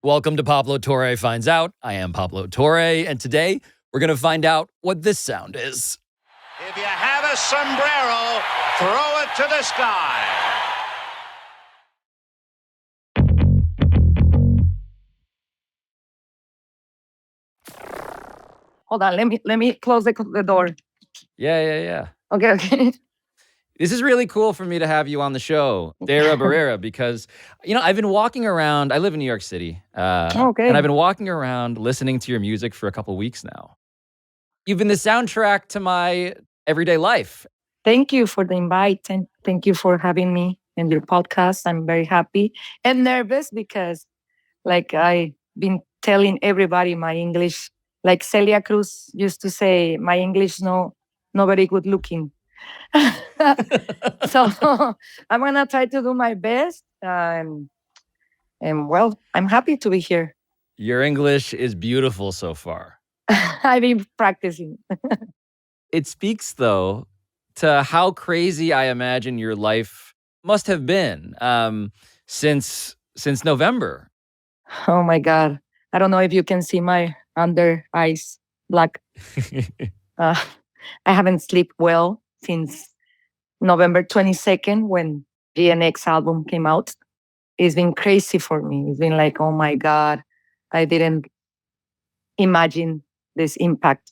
Welcome to Pablo Torre Finds Out. I am Pablo Torre, and today we're going to find out what this sound is. If you have a sombrero, throw it to the sky. Hold on, let me close the door. Yeah. Okay. This is really cool for me to have you on the show, Deyra Barrera, because, I've been walking around. I live in New York City. Okay. And I've been walking around listening to your music for a couple weeks now. You've been the soundtrack to my everyday life. Thank you for the invite, and thank you for having me in your podcast. I'm very happy and nervous because, like, I've been telling everybody my English, like Celia Cruz used to say, my English not very good looking. So I'm gonna try to do my best. And well, I'm happy to be here. Your English is beautiful so far. I've been practicing. It speaks, though, to how crazy I imagine your life must have been since November. Oh my God. I don't know if you can see my under eyes black. I haven't slept well since November 22nd when GNX album came out. It's been crazy for me. It's been like, oh my God, I didn't imagine this impact.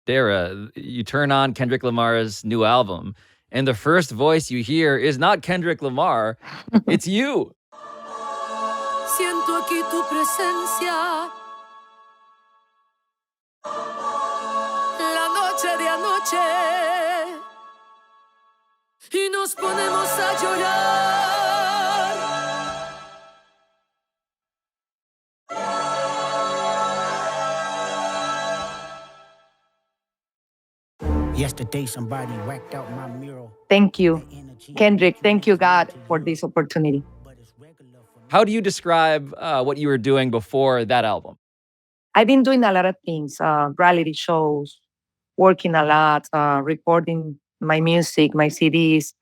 Deyra, you turn on Kendrick Lamar's new album, and the first voice you hear is not Kendrick Lamar, it's you. Siento aquí tu presencia. La noche de anoche. Y nos ponemos a llorar. Yesterday, somebody whacked out my mural. Thank you, Kendrick. Thank you, God, for this opportunity. How do you describe what you were doing before that album? I've been doing a lot of things, reality shows, working a lot, recording my music, my CDs.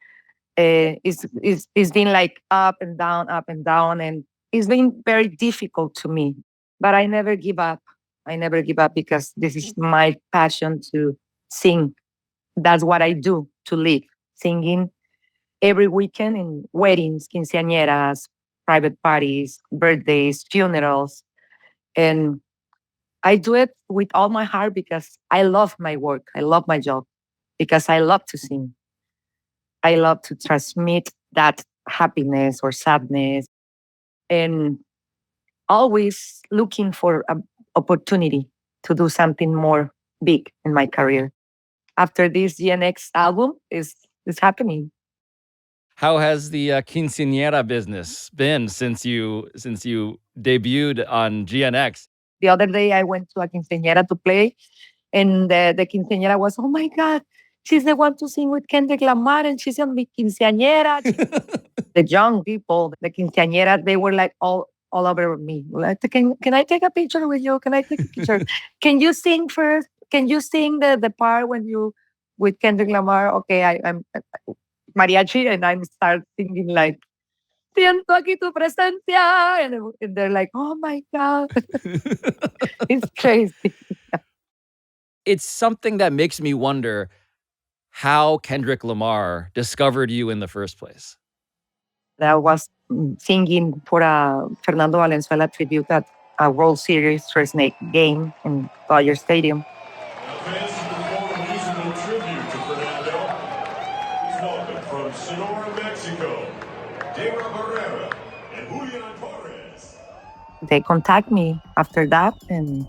It's been like up and down, and it's been very difficult to me. But I never give up. I never give up because this is my passion to sing. That's what I do to live, singing every weekend in weddings, quinceañeras, private parties, birthdays, funerals. And I do it with all my heart because I love my work. I love my job because I love to sing. I love to transmit that happiness or sadness, and always looking for an opportunity to do something more big in my career. After this GNX album is happening. How has the quinceañera business been since you debuted on GNX? The other day I went to a quinceañera to play, and the quinceañera was, oh my God, she's the one to sing with Kendrick Lamar, and she's on the quinceañera. The young people, the quinceañera, they were like all over me. Like, can I take a picture with you? Can I take a picture? Can you sing first? Can you sing the part when you with Kendrick Lamar? Okay, I'm Mariachi, and I start singing like siento aquí tu presencia, and they're like, oh my God, it's crazy. It's something that makes me wonder how Kendrick Lamar discovered you in the first place. I was singing for a Fernando Valenzuela tribute at a World Series first night game in Dodger Stadium. Fans have performed a musical tribute to Fernando. Please welcome from Sonora, Mexico, Deyra Barrera and Julian Torres. They contact me after that, and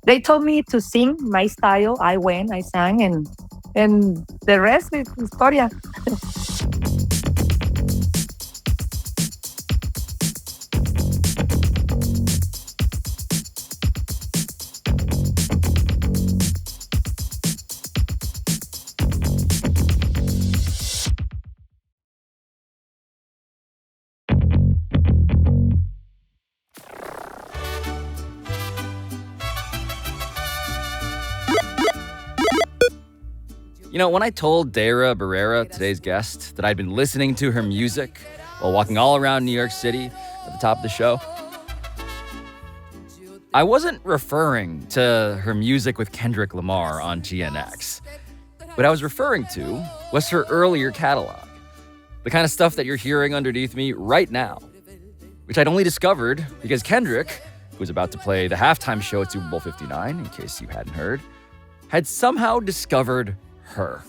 they told me to sing my style. I went, I sang, and the rest is historia. When I told Deyra Barrera, today's guest, that I'd been listening to her music while walking all around New York City at the top of the show, I wasn't referring to her music with Kendrick Lamar on GNX. What I was referring to was her earlier catalog. The kind of stuff that you're hearing underneath me right now, which I'd only discovered because Kendrick, who was about to play the halftime show at Super Bowl 59, in case you hadn't heard, had somehow discovered her.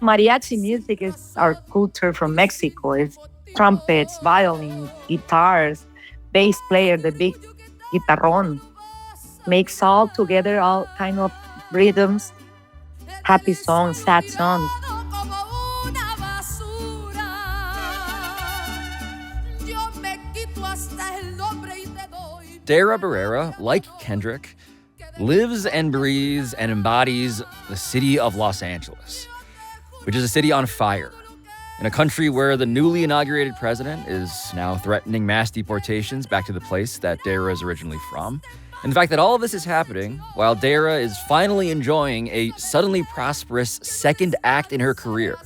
Mariachi music is our culture from Mexico. It's trumpets, violins, guitars, bass player, the big guitarrón. Makes all together all kind of rhythms, happy songs, sad songs. Deyra Barrera, like Kendrick, lives and breathes and embodies the city of Los Angeles, which is a city on fire, in a country where the newly inaugurated president is now threatening mass deportations back to the place that Deyra is originally from. And the fact that all of this is happening while Deyra is finally enjoying a suddenly prosperous second act in her career,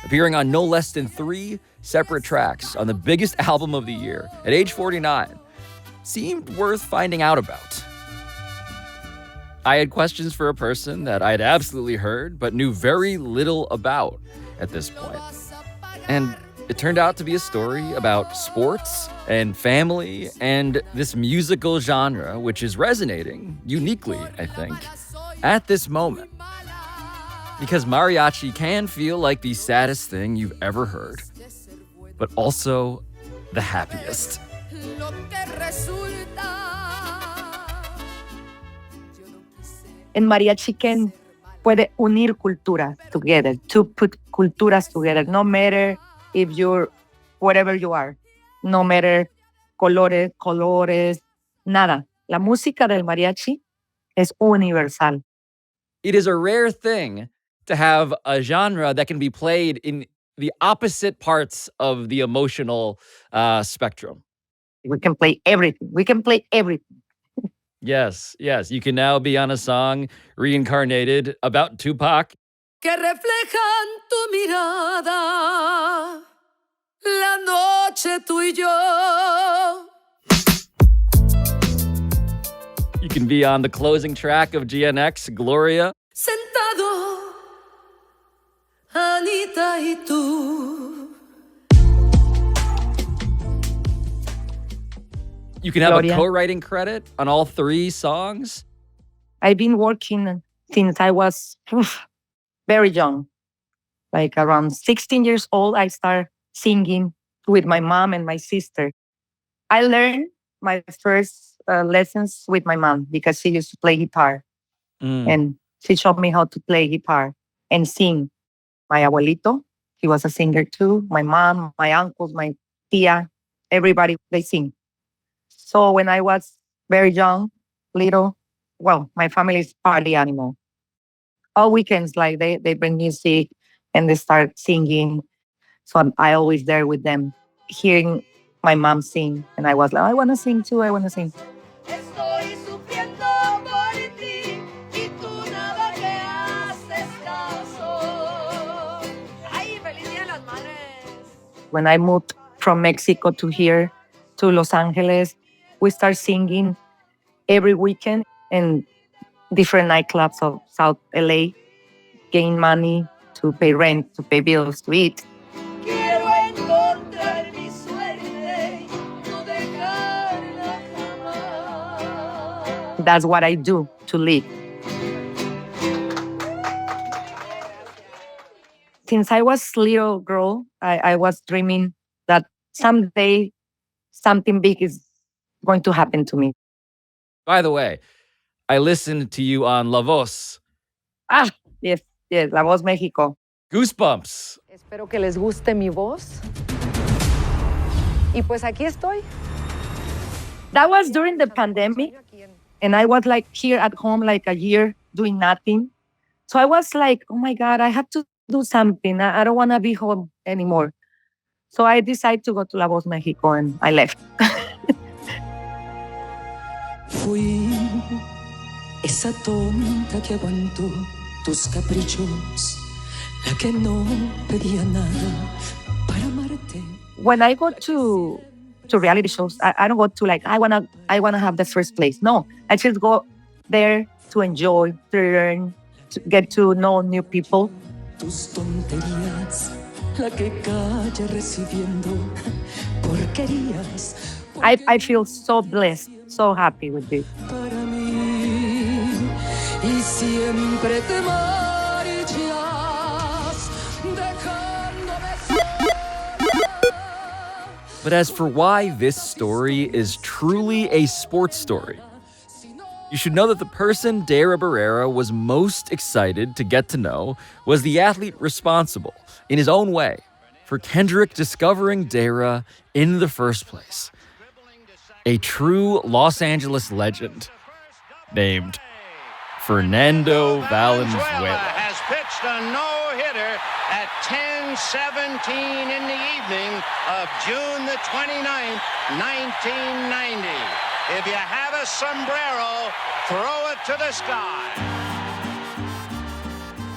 appearing on no less than 3 separate tracks on the biggest album of the year at age 49, seemed worth finding out about. I had questions for a person that I had absolutely heard but knew very little about at this point. And it turned out to be a story about sports and family and this musical genre, which is resonating uniquely, I think, at this moment. Because mariachi can feel like the saddest thing you've ever heard, but also the happiest. And mariachi puede unir culturas together, to put culturas together, no matter if you're whatever you are, no matter colores, nada. La música del mariachi es universal. It is a rare thing to have a genre that can be played in the opposite parts of the emotional spectrum. We can play everything. Yes. You can now be on a song reincarnated about Tupac. Que reflejan tu mirada, la noche tú y yo. You can be on the closing track of GNX, Gloria. Sentado, Anita y tú. You can have Gloria. a co-writing credit on all 3 songs. I've been working since I was very young. Like around 16 years old, I started singing with my mom and my sister. I learned my first lessons with my mom because she used to play guitar. And she showed me how to play guitar and sing. My abuelito, he was a singer too. My mom, my uncles, my tia, everybody, they sing. So when I was very young, little, well, my family is party animal. All weekends, like they bring music and they start singing. So I always there with them, hearing my mom sing. And I was like, I want to sing too, I want to sing. Estoy sufriendo por ti y tú nada que haces caso. Ay, feliz día de las madres. When I moved from Mexico to here, to Los Angeles, we start singing every weekend in different nightclubs of South LA, gain money to pay rent, to pay bills, to eat. Quiero encontrar mi suerte, no dejarla jamás. That's what I do to live. Since I was a little girl, I was dreaming that someday something big is going to happen to me. By the way, I listened to you on La Voz. Yes, La Voz México. Goosebumps. Espero que les guste mi voz. Y pues aquí estoy. That was during the pandemic, and I was like here at home like a year doing nothing. So I was like, oh my God, I have to do something. I don't want to be home anymore. So I decided to go to La Voz México and I left. Fui esa tonta que aguantó tus caprichos, la que no pedía nada para amarte. When I go to to reality shows. I don't go to like I wanna have the first place. No, I just go there to enjoy, to learn, to get to know new people. Tus tonterías, la que calla recibiendo porquerías. I feel so blessed, so happy with this. Para mí, y siempre te marchas, dejándome sola. But as for why this story is truly a sports story, you should know that the person Deyra Barrera was most excited to get to know was the athlete responsible, in his own way, for Kendrick discovering Deyra in the first place. A true Los Angeles legend named Fernando Valenzuela. Has pitched a no-hitter at 10:17 in the evening of June the 29th, 1990. If you have a sombrero, throw it to the sky.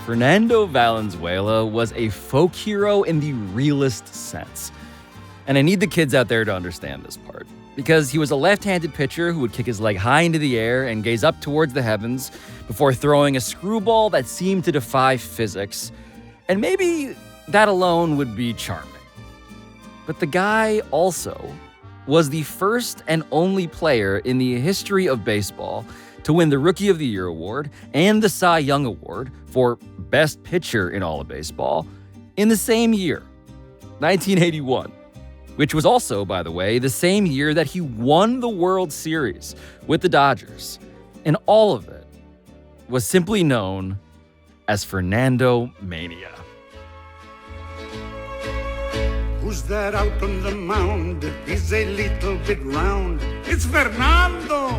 Fernando Valenzuela was a folk hero in the realest sense. And I need the kids out there to understand this part, because he was a left-handed pitcher who would kick his leg high into the air and gaze up towards the heavens before throwing a screwball that seemed to defy physics. And maybe that alone would be charming. But the guy also was the first and only player in the history of baseball to win the Rookie of the Year award and the Cy Young Award for Best Pitcher in all of baseball in the same year, 1981, which was also, by the way, the same year that he won the World Series with the Dodgers. And all of it was simply known as Fernando Mania. Who's that out on the mound? He's a little bit round. It's Fernando.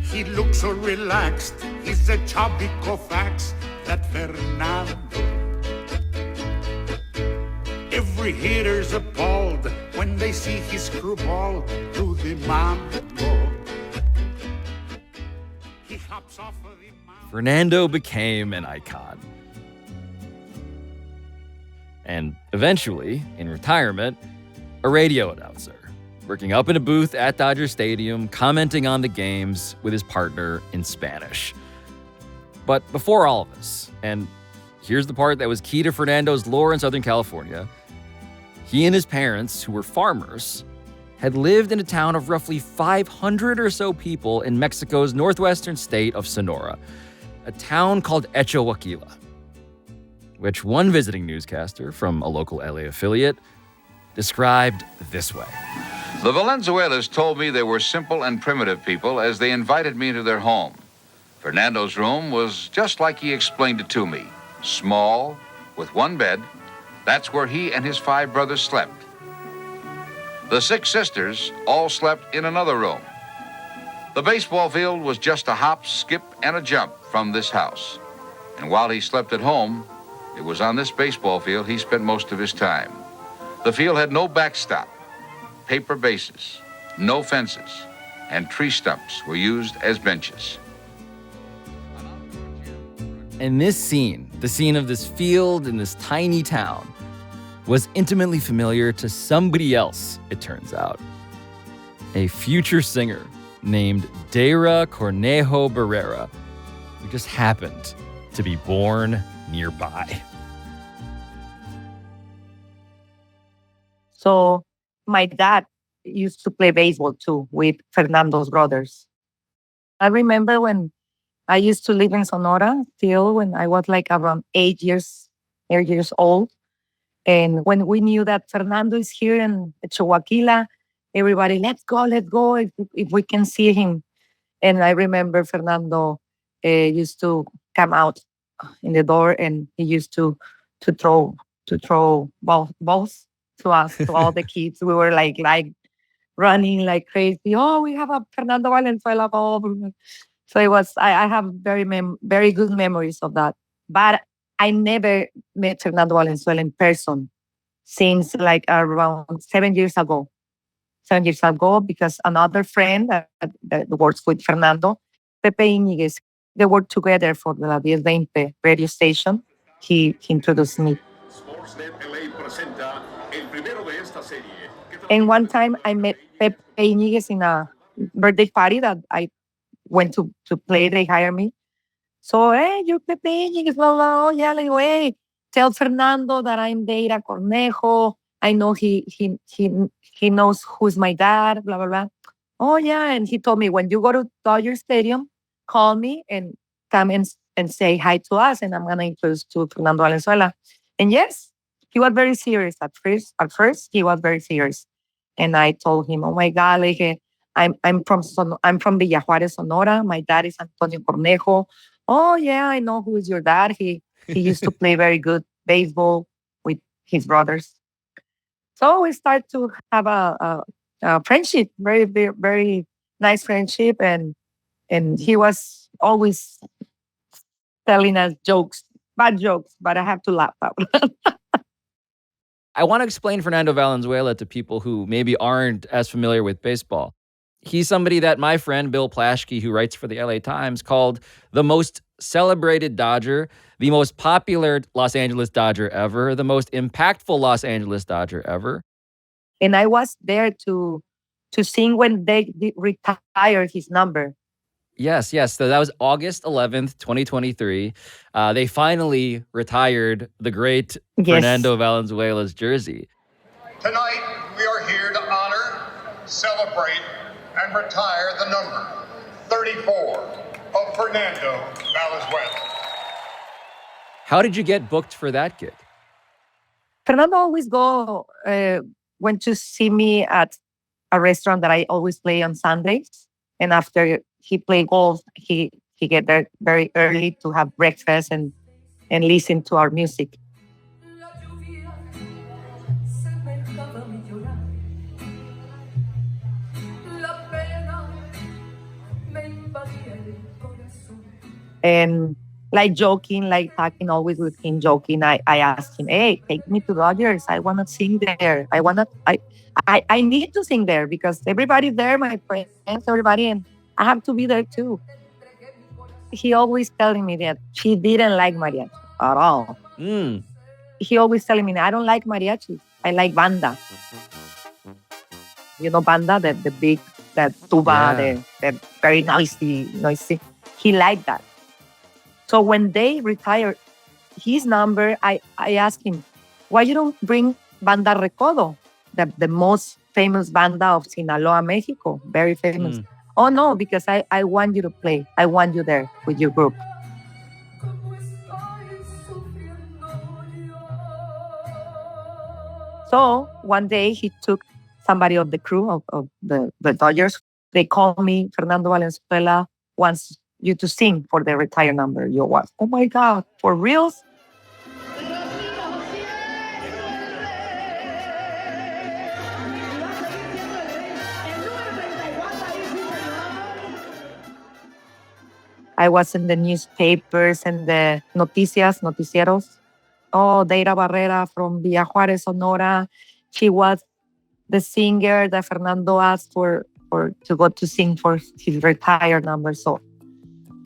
He looks so relaxed. He's a chubby Kofax, that Fernando. Every hitter's appalled when they see his screwball to the mambo. He hops off of the mound. Fernando became an icon. And eventually, in retirement, a radio announcer, working up in a booth at Dodger Stadium, commenting on the games with his partner in Spanish. But before all of this, and here's the part that was key to Fernando's lore in Southern California, he and his parents, who were farmers, had lived in a town of roughly 500 or so people in Mexico's northwestern state of Sonora, a town called Huaquila, which one visiting newscaster from a local LA affiliate described this way. The Valenzuelas told me they were simple and primitive people as they invited me into their home. Fernando's room was just like he explained it to me. Small, with one bed. That's where he and his 5 brothers slept. The 6 sisters all slept in another room. The baseball field was just a hop, skip, and a jump from this house. And while he slept at home, it was on this baseball field he spent most of his time. The field had no backstop, paper bases, no fences, and tree stumps were used as benches. And this scene, the scene of this field in this tiny town, was intimately familiar to somebody else, it turns out. A future singer named Deyra Barrera, who just happened to be born nearby. So my dad used to play baseball too with Fernando's brothers. I remember when I used to live in Sonora still when I was like around 8 years old. And when we knew that Fernando is here in Chihuahua, everybody, let's go if we can see him. And I remember Fernando used to come out in the door and he used to throw balls to us, to all the kids. We were like running like crazy. Oh, we have a Fernando Valenzuela ball. So it was, I have very good memories of that. But I never met Fernando Valenzuela in person since like around 7 years ago. 7 years ago, because another friend that works with Fernando, Pepe Íñiguez, they worked together for the La 1020 radio station. He introduced me. And one time I met Pepe Iñiguez in a birthday party that I went to play. They hired me. So, hey, you're Pepe Iñiguez, blah, blah. Oh, yeah, like, hey, tell Fernando that I'm Deyra Cornejo. I know he knows who's my dad, blah, blah, blah. Oh, yeah. And he told me, when you go to Dodger Stadium, call me and come and say hi to us. And I'm going to introduce to Fernando Valenzuela. And yes, he was very serious at first. At first, he was very serious. And I told him, oh, my God, like, I'm from Villa Juárez, Sonora. My dad is Antonio Cornejo. Oh, yeah, I know who is your dad. He used to play very good baseball with his brothers. So we start to have a friendship, very, very, very nice friendship. And he was always telling us jokes, bad jokes, but I have to laugh out. I want to explain Fernando Valenzuela to people who maybe aren't as familiar with baseball. He's somebody that my friend Bill Plaschke, who writes for the LA Times, called the most celebrated Dodger, the most popular Los Angeles Dodger ever, the most impactful Los Angeles Dodger ever. And I was there to sing when they retired his number. Yes. So that was August 11th, 2023. They finally retired the great Fernando Valenzuela's jersey. Tonight, we are here to honor, celebrate, and retire the number 34 of Fernando Valenzuela. How did you get booked for that gig? Fernando always went to see me at a restaurant that I always play on Sundays. And after he played golf, he get there very early to have breakfast and listen to our music. And like joking, like talking always with him, joking. I asked him, hey, take me to Dodgers. I want to sing there. I need to sing there because everybody's there, my friends, everybody, and I have to be there too. He always telling me that he didn't like mariachi at all. He always telling me, I don't like mariachi. I like banda. You know, banda, the big, that tuba, the very noisy. He liked that. So when they retired his number, I asked him, why you don't bring Banda Recodo, the most famous banda of Sinaloa, Mexico, very famous. Oh, no, because I want you to play. I want you there with your group. So one day he took somebody of the crew of the Dodgers. They called me, Fernando Valenzuela wants you to sing for the retire number. You was, oh my God, for reals? I was in the newspapers and the noticieros. Oh, Deyra Barrera from Villa Juárez, Sonora. She was the singer that Fernando asked for to go to sing for his retired number. So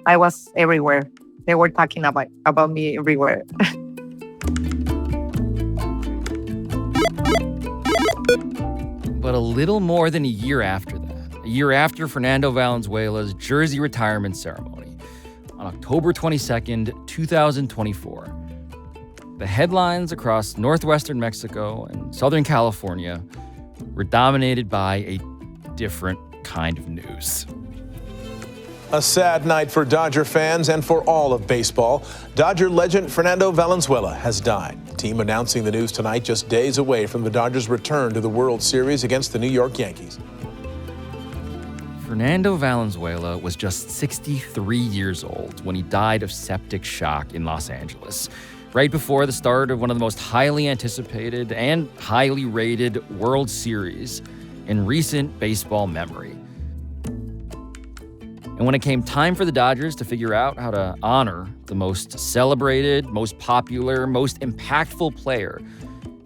I was everywhere. They were talking about me everywhere. But a little more than a year after that, a year after Fernando Valenzuela's jersey retirement ceremony, on October 22nd, 2024, the headlines across northwestern Mexico and Southern California were dominated by a different kind of news. A sad night for Dodger fans and for all of baseball. Dodger legend Fernando Valenzuela has died. The team announcing the news tonight just days away from the Dodgers' return to the World Series against the New York Yankees. Fernando Valenzuela was just 63 years old when he died of septic shock in Los Angeles, right before the start of one of the most highly anticipated and highly rated World Series in recent baseball memory. And when it came time for the Dodgers to figure out how to honor the most celebrated, most popular, most impactful player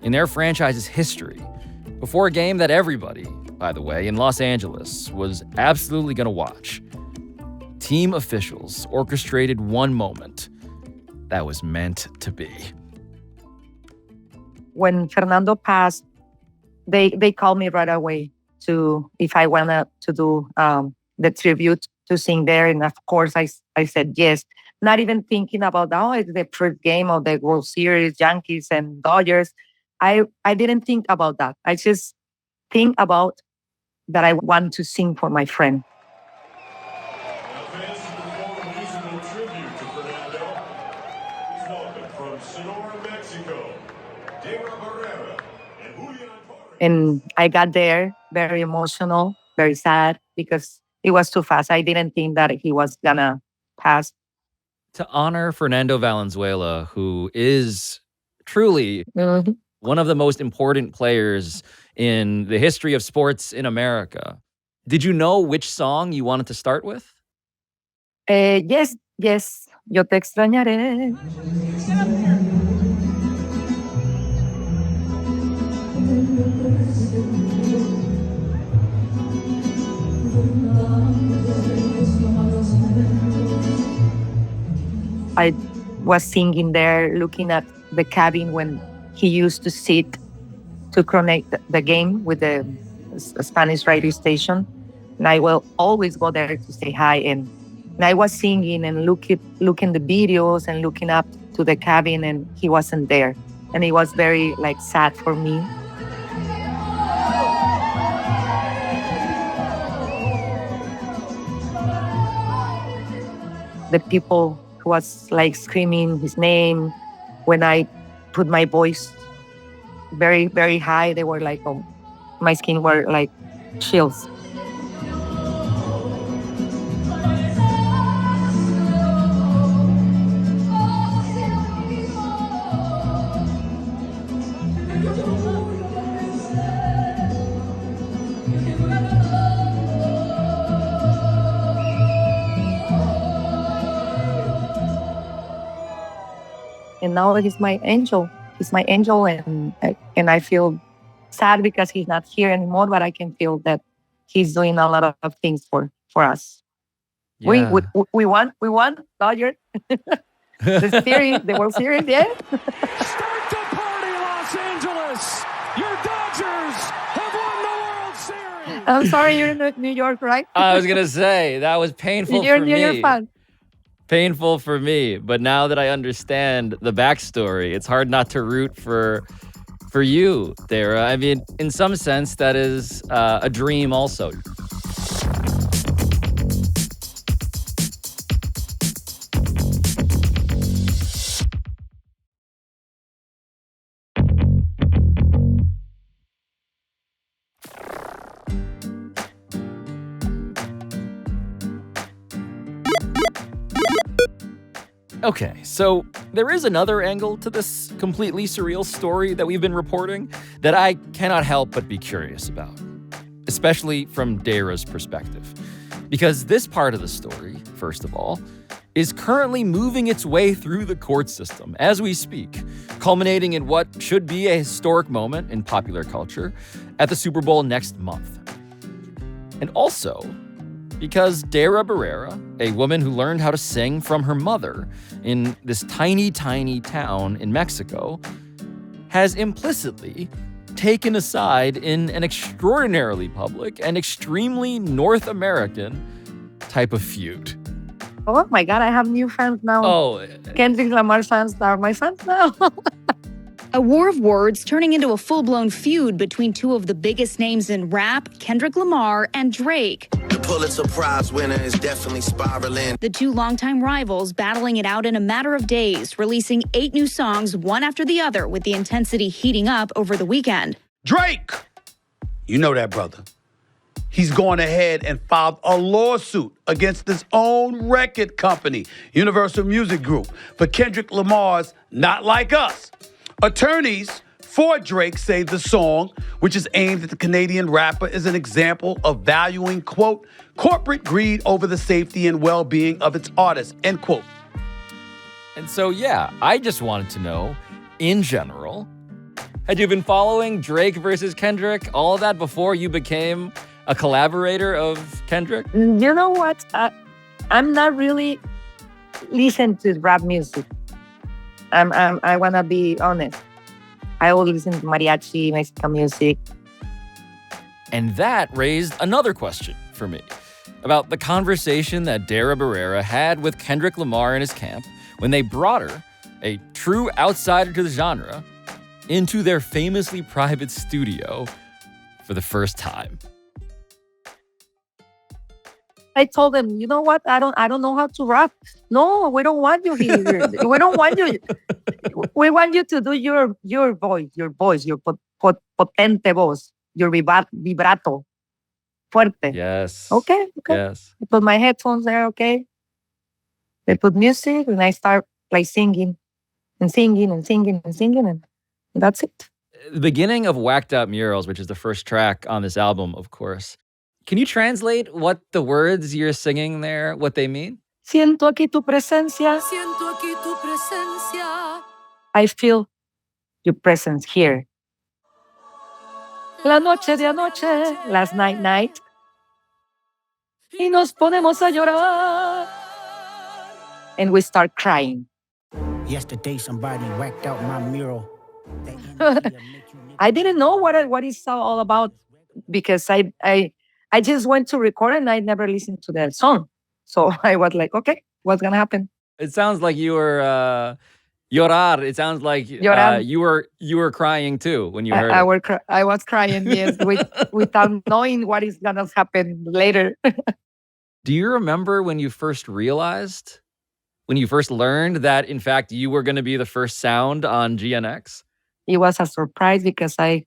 in their franchise's history, before a game that everybody, by the way, in Los Angeles was absolutely going to watch, team officials orchestrated one moment that was meant to be. When Fernando passed, they called me right away to if I wanted to do the tribute to sing there, and of course I said yes, not even thinking about it's the first game of the World Series, Yankees and Dodgers. I didn't think about that. I just think about that I want to sing for my friend. Now, fans, to perform a musical tribute to Fernando, please welcome from Sonora, Mexico, Deyra Barrera and Julian Torres. And I got there very emotional, very sad, because it was too fast. I didn't think that he was gonna pass. To honor Fernando Valenzuela, who is truly one of the most important players in the history of sports in America, did you know which song you wanted to start with? Yes, yo te extrañaré. I was singing there, looking at the cabin when he used to sit to connect the game with the Spanish radio station. And I will always go there to say hi. And I was singing and looking the videos and looking up to the cabin, and he wasn't there. And it was very sad for me. The people who was screaming his name, when I put my voice very, very high, they were my skin were chills. And now he's my angel. He's my angel, and I feel sad because he's not here anymore. But I can feel that he's doing a lot of things for us. Yeah. We won, Dodgers. the World Series, yeah. Start the party, Los Angeles! Your Dodgers have won the World Series! I'm sorry, you're in New York, right? I was going to say, that was painful you're for me. New York fan. Painful for me, but now that I understand the backstory, it's hard not to root for you, Deyra. I mean, in some sense, that is a dream also. Okay, so there is another angle to this completely surreal story that we've been reporting that I cannot help but be curious about, especially from Deyra's perspective. Because this part of the story, first of all, is currently moving its way through the court system as we speak, culminating in what should be a historic moment in popular culture at the Super Bowl next month. And also, because Deyra Barrera, a woman who learned how to sing from her mother in this tiny, tiny town in Mexico, has implicitly taken a side in an extraordinarily public and extremely North American type of feud. Oh my God, I have new fans now. Oh, Kendrick Lamar fans are my fans now. A war of words turning into a full-blown feud between two of the biggest names in rap, Kendrick Lamar and Drake. The Pulitzer Prize winner is definitely spiraling. The two longtime rivals battling it out in a matter of days, releasing 8 new songs, one after the other, with the intensity heating up over the weekend. Drake! You know that brother. He's gone ahead and filed a lawsuit against his own record company, Universal Music Group, for Kendrick Lamar's Not Like Us. Attorneys for Drake say the song, which is aimed at the Canadian rapper, is an example of valuing, quote, corporate greed over the safety and well-being of its artists, end quote. And so, yeah, I just wanted to know, in general, had you been following Drake versus Kendrick, all of that before you became a collaborator of Kendrick? You know what? I'm not really listening to rap music. I want to be honest. I always listen to mariachi, Mexican music. And that raised another question for me about the conversation that Deyra Barrera had with Kendrick Lamar in his camp when they brought her, a true outsider to the genre, into their famously private studio for the first time. I told them, you know what? I don't know how to rap. No, we don't want you here. We don't want you. We want you to do your voice, your potente voz, your vibrato, fuerte. Yes. Okay. Yes. I put my headphones there, okay? They put music, and I start like singing, and that's it. The beginning of Whacked Out Murals, which is the first track on this album, of course. Can you translate what the words you're singing there, what they mean? Siento aquí tu presencia. Siento aquí tu presencia. I feel your presence here. La noche de anoche, last night. Y nos ponemos a llorar. And we start crying. Yesterday, somebody whacked out my mural. I didn't know what it's all about because I just went to record and I never listened to the song. So I was like, okay, what's going to happen? It sounds like you were llorar. It sounds like you were crying too when you heard it. I was crying, yes, without knowing what is going to happen later. Do you remember when you first realized, when you first learned that, in fact, you were going to be the first sound on GNX? It was a surprise because I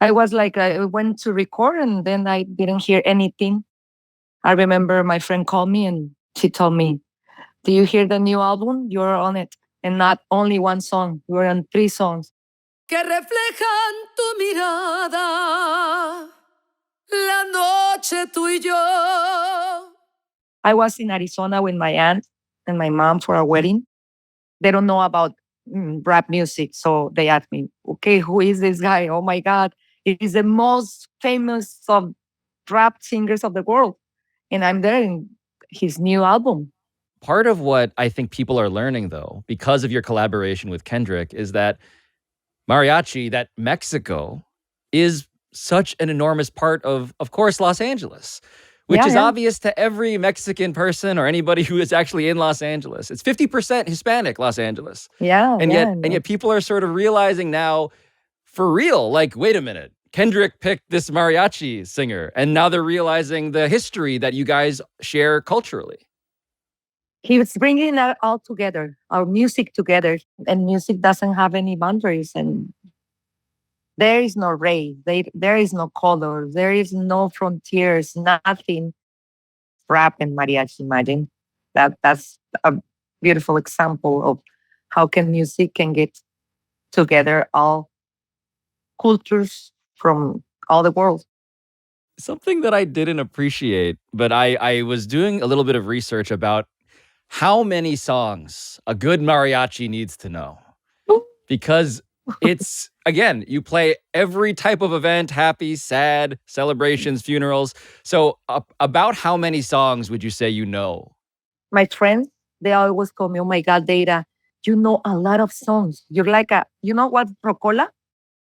was like, I went to record and then I didn't hear anything. I remember my friend called me and she told me, do you hear the new album? You're on it. And not only one song, we were on 3 songs. Que reflejan tu mirada, la noche tú y yo. I was in Arizona with my aunt and my mom for a wedding. They don't know about rap music. So they asked me, okay, who is this guy? Oh my God. He's the most famous of rap singers of the world. And I'm there in his new album. Part of what I think people are learning, though, because of your collaboration with Kendrick, is that Mariachi, that Mexico, is such an enormous part of course, Los Angeles, which is obvious to every Mexican person or anybody who is actually in Los Angeles. It's 50% Hispanic Los Angeles. Yeah. And yet people are sort of realizing now, for real, like, wait a minute, Kendrick picked this mariachi singer, and now they're realizing the history that you guys share culturally. He was bringing that all together, our music together, and music doesn't have any boundaries, and there is no race, there is no color, there is no frontiers, nothing. Rap and mariachi, imagine. That's a beautiful example of how music can get together all cultures from all the world. Something that I didn't appreciate, but I was doing a little bit of research about how many songs a good mariachi needs to know. Because it's, again, you play every type of event, happy, sad, celebrations, funerals. So about how many songs would you say you know? My friends, they always call me, oh my God, Deyra, you know a lot of songs. You're like you know what, Rocola?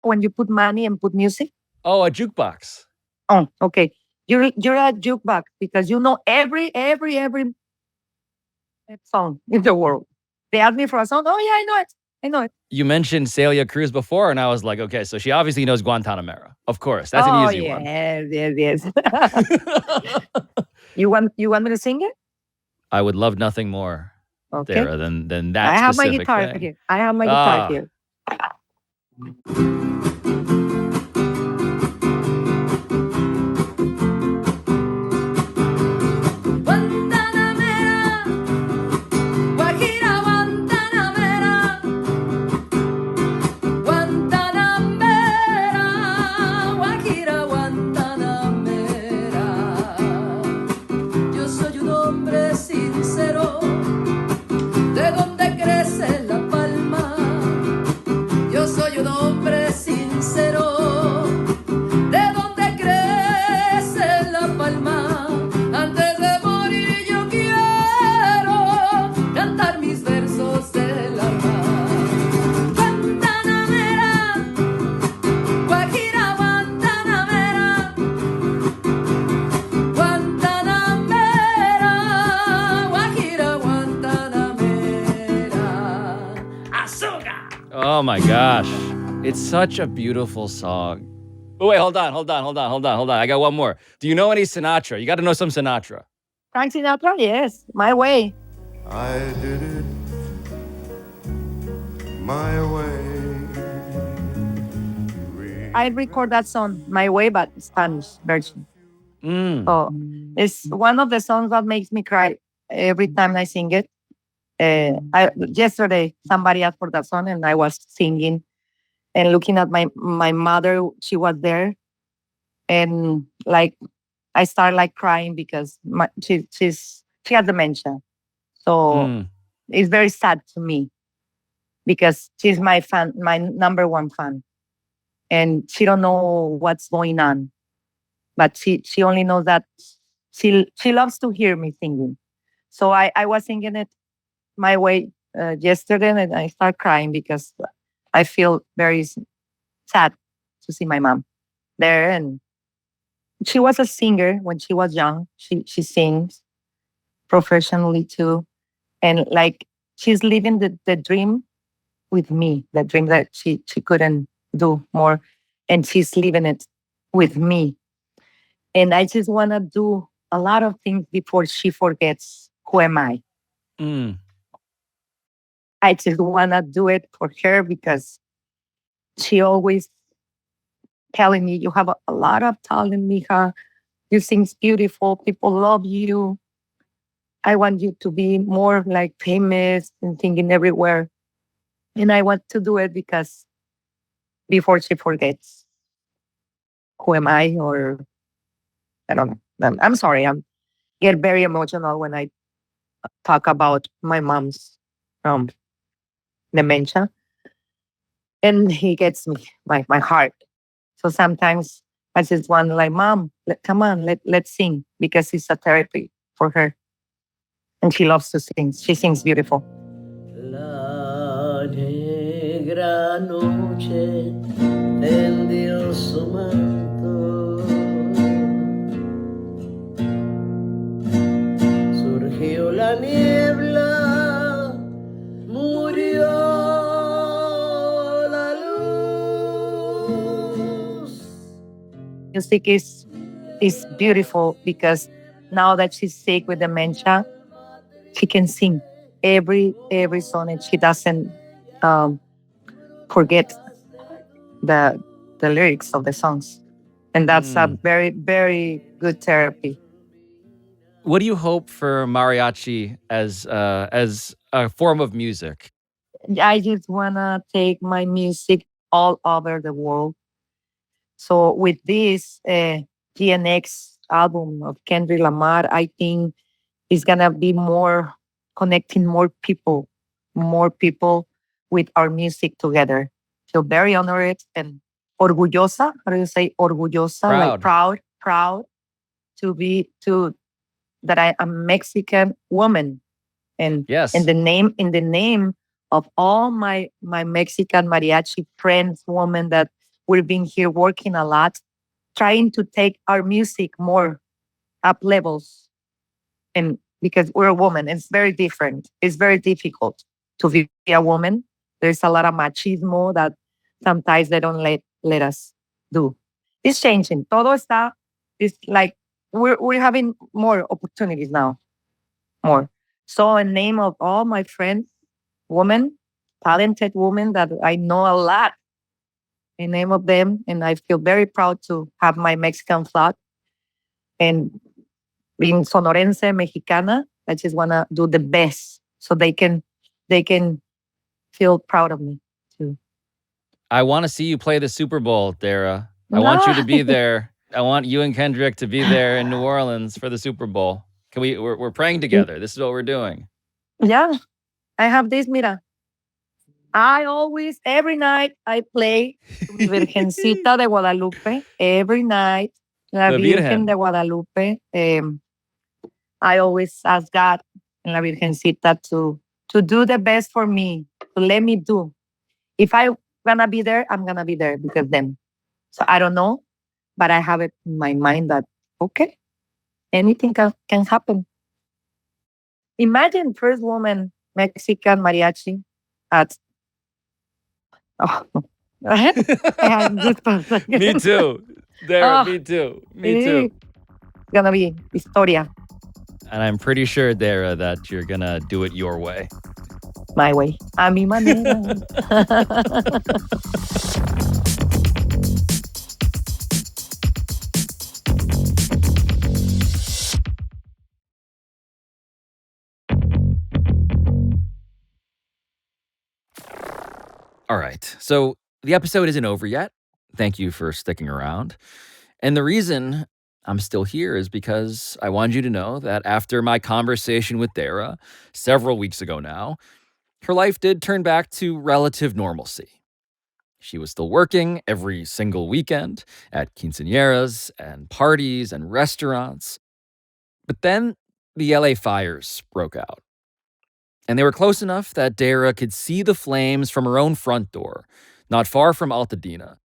When you put money and put music? Oh, a jukebox. Oh, okay. You're a jukebox because you know every song in the world. They ask me for a song. Oh yeah, I know it. You mentioned Celia Cruz before, and I was like, okay, so she obviously knows Guantanamera. Of course, that's an easy one. Yes. You want me to sing it? I would love nothing more, okay, Deyra, than that. I have my specific guitar thing. here. I have my guitar here. Oh my gosh. It's such a beautiful song. But wait, hold on. I got one more. Do you know any Sinatra? You got to know some Sinatra. Frank Sinatra, yes, My Way. I did it my way. I record that song, My Way, but Spanish version. So it's one of the songs that makes me cry every time I sing it. Yesterday, somebody asked for that song, and I was singing and looking at my mother. She was there, and like I started like crying because she has dementia. So it's very sad to me because she's my fan, my number one fan, and she don't know what's going on, but she only knows that she loves to hear me singing. So I was singing it My Way yesterday, and I start crying because I feel very sad to see my mom there. And she was a singer when she was young. She sings professionally too, and like she's living the dream with me, the dream that she couldn't do more, and she's living it with me. And I just want to do a lot of things before she forgets who am I. I just want to do it for her because she always telling me, you have a lot of talent, mija. You sing beautiful. People love you. I want you to be more like famous and singing everywhere. And I want to do it because before she forgets who am I, or I don't know. I'm sorry. I get very emotional when I talk about my mom's dementia. And he gets me, my heart. So sometimes I just want like, Mom, come on, let's sing because it's a therapy for her. And she loves to sing. She sings beautiful. La negra noche tendió su manto, surgió la niebla, murió la luz. Music is beautiful because now that she's sick with dementia, she can sing every song, and she doesn't forget the lyrics of the songs, and that's a very, very good therapy. What do you hope for mariachi as a form of music? I just wanna take my music all over the world. So with this GNX album of Kendrick Lamar, I think it's gonna be more connecting more people with our music together. Feel very honored and orgullosa. How do you say orgullosa? Like proud to that I am a Mexican woman. And in the name of all my Mexican mariachi friends, women that we've been here working a lot, trying to take our music more up levels. And because we're a woman, it's very different. It's very difficult to be a woman. There's a lot of machismo that sometimes they don't let us do. It's changing. Todo está, it's like we're having more opportunities now. More. So in name of all my friends, women, talented women that I know a lot, in name of them, and I feel very proud to have my Mexican flag. And being sonorense, mexicana, I just want to do the best so they can feel proud of me too. I want to see you play the Super Bowl, Deyra. I want you to be there. I want you and Kendrick to be there in New Orleans for the Super Bowl. Can we're praying together. This is what we're doing. Yeah. I have this, mira. I always, every night, I play Mi Virgencita de Guadalupe. Every night, La Virgen de Guadalupe. I always ask God and La Virgencita to do the best for me, to let me do. If I'm gonna be there, I'm gonna be there because them. So I don't know, but I have it in my mind that, okay, anything can happen. Imagine first woman Mexican mariachi at Oh, I had goosebumps. Me too. Deyra, me too. Me too. It's gonna be historia. And I'm pretty sure, Deyra, that you're going to do it your way. My way. A mi manera. All right. So the episode isn't over yet. Thank you for sticking around. And the reason I'm still here is because I wanted you to know that after my conversation with Deyra several weeks ago now, her life did turn back to relative normalcy. She was still working every single weekend at quinceañeras and parties and restaurants. But then the LA fires broke out. And they were close enough that Deyra could see the flames from her own front door, not far from Altadena.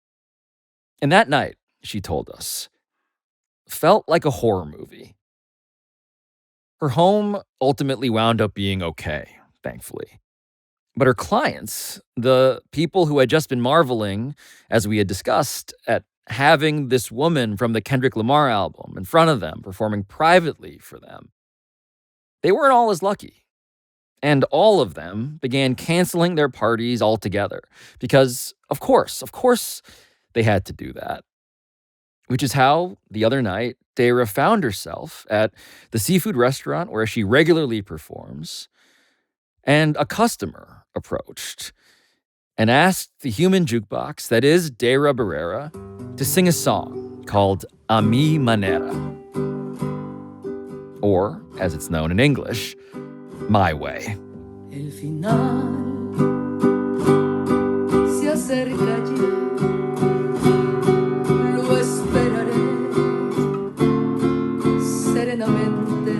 And that night, she told us, felt like a horror movie. Her home ultimately wound up being okay, thankfully. But her clients, the people who had just been marveling, as we had discussed, at having this woman from the Kendrick Lamar album in front of them, performing privately for them, they weren't all as lucky. And all of them began canceling their parties altogether because, of course, they had to do that. Which is how, the other night, Deyra found herself at the seafood restaurant where she regularly performs, and a customer approached and asked the human jukebox that is Deyra Barrera to sing a song called A Mi Manera, or, as it's known in English, My Way. El final se acerca ya, lo esperaré serenamente,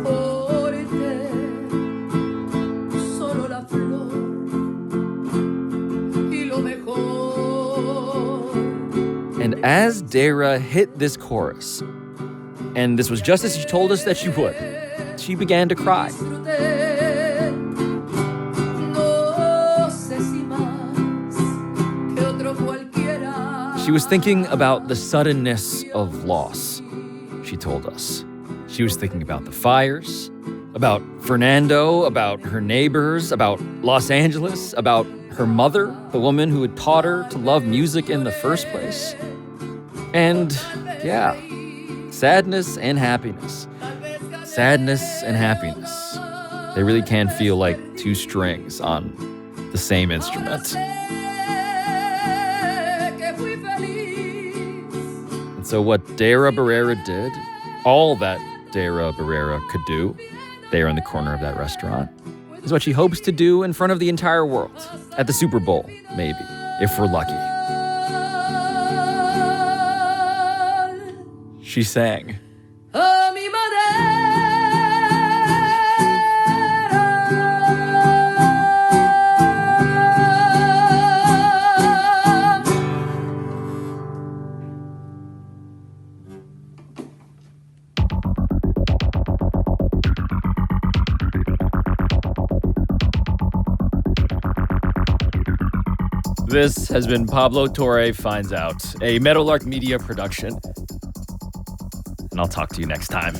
porque solo la flor y lo mejor. And as Deyra hit this chorus, and this was just as she told us that she would, she began to cry. She was thinking about the suddenness of loss, she told us. She was thinking about the fires, about Fernando, about her neighbors, about Los Angeles, about her mother, the woman who had taught her to love music in the first place. And yeah, sadness and happiness. Sadness and happiness. They really can feel like two strings on the same instrument. And so what Deyra Barrera did, all that Deyra Barrera could do, there in the corner of that restaurant, is what she hopes to do in front of the entire world, at the Super Bowl, maybe, if we're lucky. She sang. A mi This has been Pablo Torre Finds Out, a Meadowlark Media production. And I'll talk to you next time.